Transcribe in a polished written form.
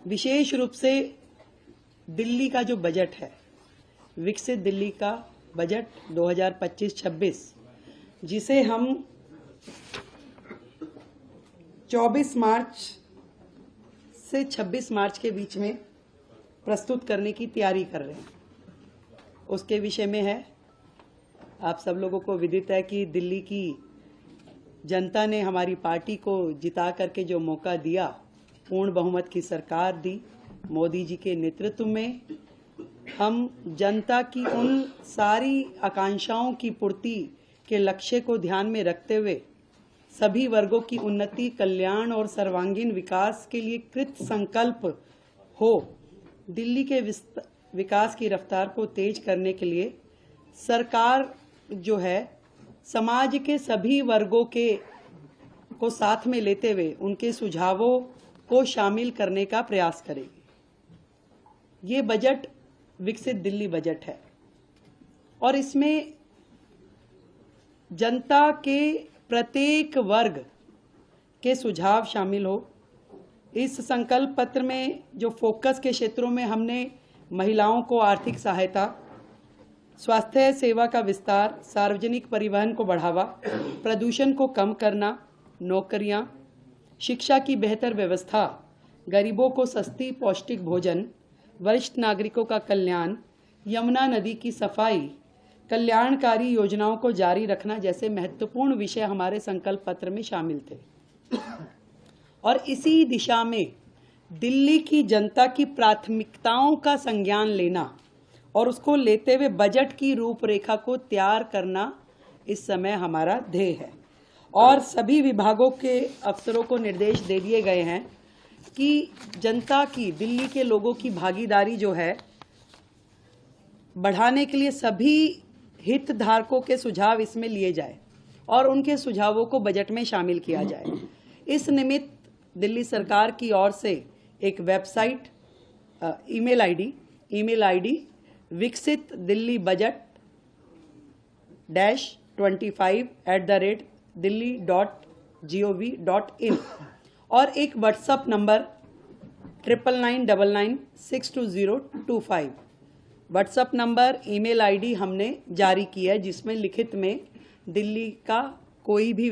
विशेष रूप से दिल्ली का जो बजट है, विकसित दिल्ली का बजट 2025-26, जिसे हम 24 मार्च से 26 मार्च के बीच में प्रस्तुत करने की तैयारी कर रहे हैं, उसके विषय में है। आप सब लोगों को विदित है कि दिल्ली की जनता ने हमारी पार्टी को जिता करके जो मौका दिया, पूर्ण बहुमत की सरकार दी मोदी जी के नेतृत्व में, हम जनता की उन सारी आकांक्षाओं की पूर्ति के लक्ष्य को ध्यान में रखते हुए सभी वर्गों की उन्नति, कल्याण और सर्वांगीण विकास के लिए कृत संकल्प हो दिल्ली के विकास की रफ्तार को तेज करने के लिए सरकार जो है समाज के सभी वर्गों को साथ में लेते हुए उनके सुझावों को शामिल करने का प्रयास करेगी। ये बजट विकसित दिल्ली बजट है और इसमें जनता के प्रत्येक वर्ग के सुझाव शामिल हो। इस संकल्प पत्र में जो फोकस के क्षेत्रों में हमने महिलाओं को आर्थिक सहायता, स्वास्थ्य सेवा का विस्तार, सार्वजनिक परिवहन को बढ़ावा, प्रदूषण को कम करना, नौकरियां, शिक्षा की बेहतर व्यवस्था, गरीबों को सस्ती पौष्टिक भोजन, वरिष्ठ नागरिकों का कल्याण, यमुना नदी की सफाई, कल्याणकारी योजनाओं को जारी रखना जैसे महत्वपूर्ण विषय हमारे संकल्प पत्र में शामिल थे। और इसी दिशा में दिल्ली की जनता की प्राथमिकताओं का संज्ञान लेना और उसको लेते हुए बजट की रूपरेखा को तैयार करना इस समय हमारा ध्येय है। और सभी विभागों के अफसरों को निर्देश दे दिए गए हैं कि जनता की, दिल्ली के लोगों की भागीदारी जो है बढ़ाने के लिए सभी हितधारकों के सुझाव इसमें लिए जाए और उनके सुझावों को बजट में शामिल किया जाए। इस निमित्त दिल्ली सरकार की ओर से एक वेबसाइट, ईमेल आईडी विकसित दिल्ली बजट -25@delhi.gov.in और एक WhatsApp number 9999962025 WhatsApp number, email ID हमने जारी की है, जिसमें लिखित में दिल्ली का कोई भी